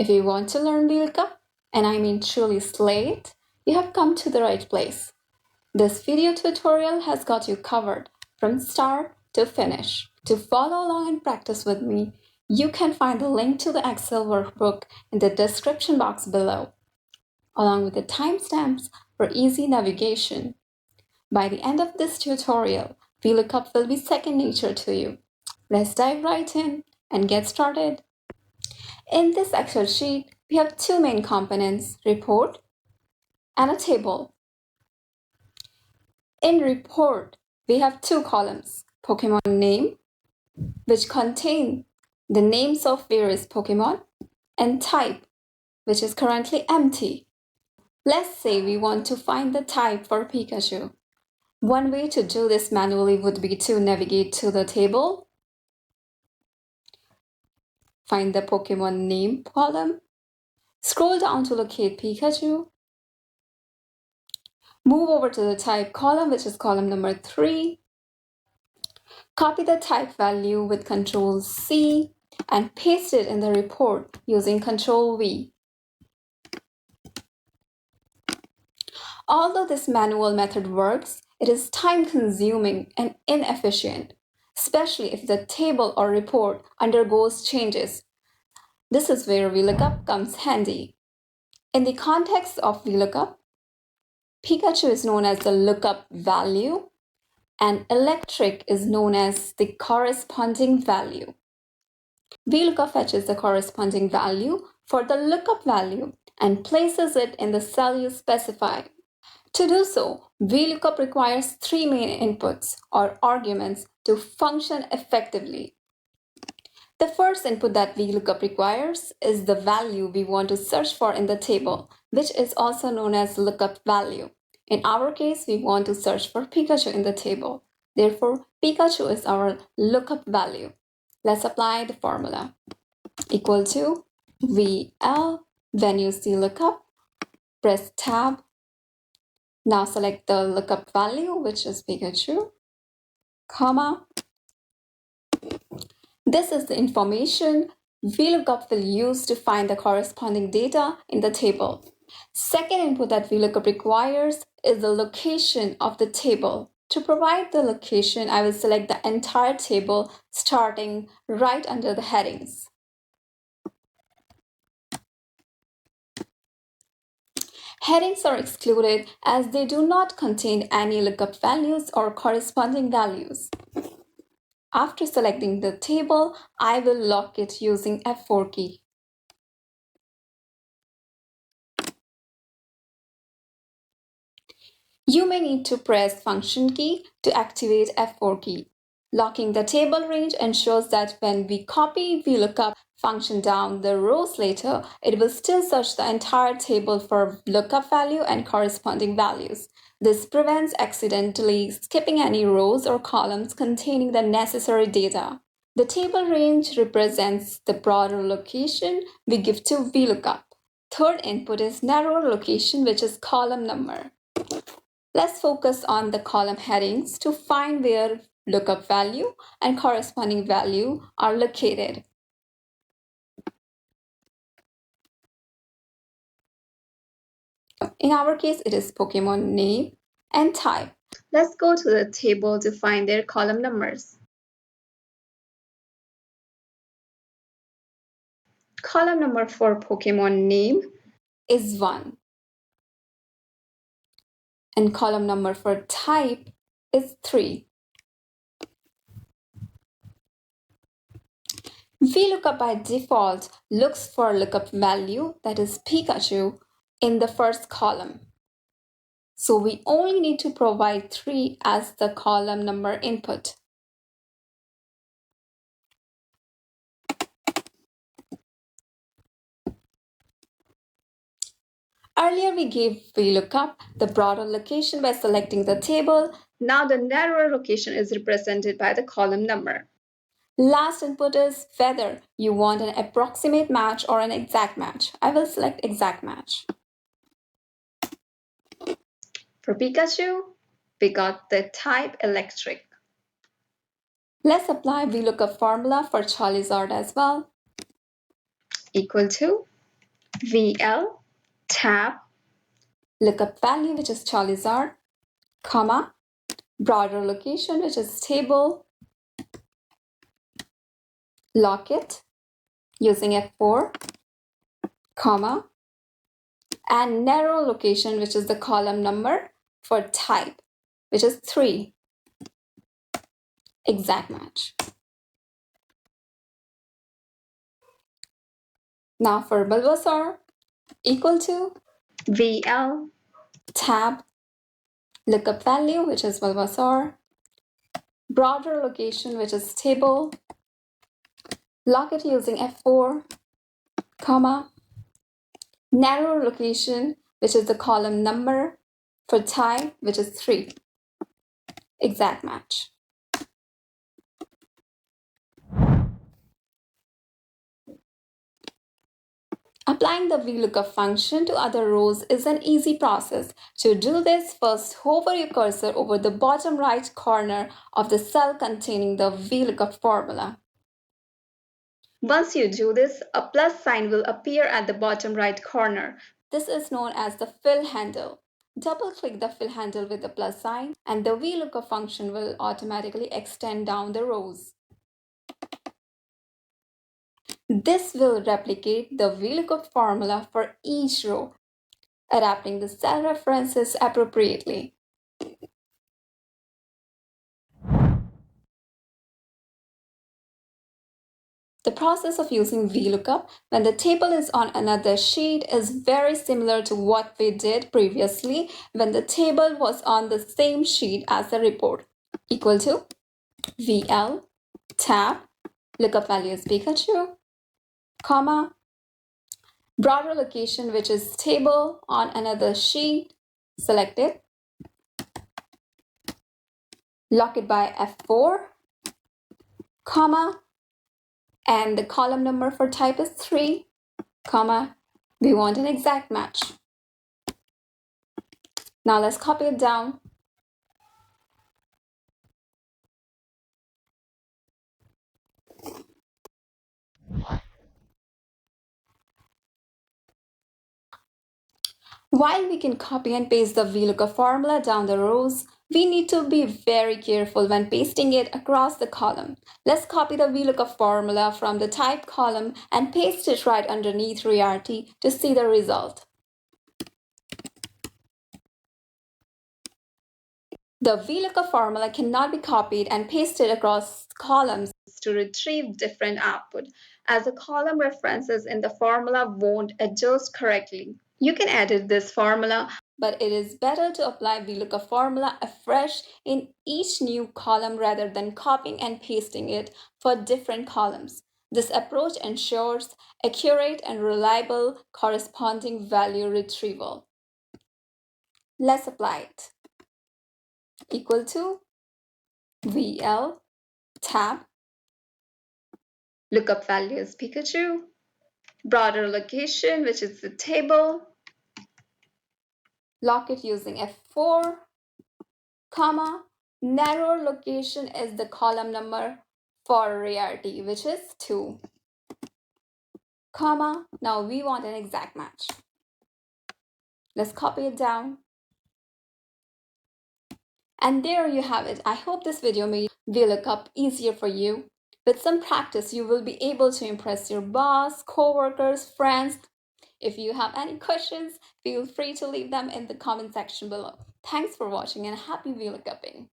If you want to learn Vlookup, and I mean truly slay it, you have come to the right place. This video tutorial has got you covered from start to finish. To follow along and practice with me, you can find the link to the Excel workbook in the description box below, along with the timestamps for easy navigation. By the end of this tutorial, Vlookup will be second nature to you. Let's dive right in and get started. In this Excel sheet, we have two main components, report and a table. In report, we have two columns, Pokemon name, which contain the names of various Pokemon, and type, which is currently empty. Let's say we want to find the type for Pikachu. One way to do this manually would be to navigate to the table, find the Pokemon name column, scroll down to locate Pikachu, move over to the type column, which is column number 3, copy the type value with Ctrl C and paste it in the report using Ctrl V. Although this manual method works, it is time-consuming and inefficient, especially if the table or report undergoes changes. This is where Vlookup comes handy. In the context of Vlookup, Pikachu is known as the lookup value, and electric is known as the corresponding value. Vlookup fetches the corresponding value for the lookup value and places it in the cell you specify. To do so, Vlookup requires three main inputs or arguments to function effectively. The first input that Vlookup requires is the value we want to search for in the table, which is also known as lookup value. In our case, we want to search for Pikachu in the table. Therefore, Pikachu is our lookup value. Let's apply the formula. Equal to VL, when you see lookup, press tab. Now select the lookup value, which is Pikachu, comma. This is the information Vlookup will use to find the corresponding data in the table. Second input that Vlookup requires is the location of the table. To provide the location, I will select the entire table starting right under the headings. Headings are excluded as they do not contain any lookup values or corresponding values. After selecting the table, I will lock it using F4 key. You may need to press function key to activate F4 key. Locking the table range ensures that when we copy Vlookup function down the rows later, it will still search the entire table for lookup value and corresponding values. This prevents accidentally skipping any rows or columns containing the necessary data. The table range represents the broader location we give to Vlookup. Third input is narrower location, which is column number. Let's focus on the column headings to find where lookup value and corresponding value are located. In our case, it is Pokemon name and type. Let's go to the table to find their column numbers. Column number for Pokemon name is 1. And column number for type is 3. Vlookup by default looks for lookup value, that is Pikachu, in the first column. So we only need to provide 3 as the column number input. Earlier we gave Vlookup the broader location by selecting the table. Now the narrower location is represented by the column number. Last input is whether you want an approximate match or an exact match. I will select exact match. For Pikachu, we got the type electric. Let's apply Vlookup formula for Charizard as well. Equal to VL, tab, lookup value, which is Charizard, comma, broader location, which is table, lock it using F4, comma, and narrow location, which is the column number for type, which is 3. Exact match. Now for Bulbasaur, equal to VL, tab, lookup value, which is Bulbasaur, broader location, which is table, lock it using F4, comma, narrow location, which is the column number for type, which is 3. Exact match. Applying the Vlookup function to other rows is an easy process. To do this, first hover your cursor over the bottom right corner of the cell containing the Vlookup formula. Once you do this, a plus sign will appear at the bottom right corner. This is known as the fill handle. Double-click the fill handle with the plus sign, and the Vlookup function will automatically extend down the rows. This will replicate the Vlookup formula for each row, adapting the cell references appropriately. The process of using Vlookup when the table is on another sheet is very similar to what we did previously when the table was on the same sheet as the report. Equal to VL, tab, lookup value is Pikachu, comma, broader location, which is table on another sheet, select it, lock it by F4, comma, and the column number for type is 3, comma, we want an exact match. Now let's copy it down. While we can copy and paste the Vlookup formula down the rows, we need to be very careful when pasting it across the column. Let's copy the Vlookup formula from the type column and paste it right underneath Reality to see the result. The Vlookup formula cannot be copied and pasted across columns to retrieve different output, as the column references in the formula won't adjust correctly. You can edit this formula, but it is better to apply Vlookup formula afresh in each new column rather than copying and pasting it for different columns. This approach ensures accurate and reliable corresponding value retrieval. Let's apply it. Equal to VL, tab, lookup value is Pikachu, broader location, which is the table, lock it using F4, comma, narrower location is the column number for Rarity, which is 2, comma, now we want an exact match. Let's copy it down. And there you have it. I hope this video made Vlookup easier for you. With some practice, you will be able to impress your boss, co-workers, friends. If you have any questions, feel free to leave them in the comment section below. Thanks for watching and happy Vlookupping.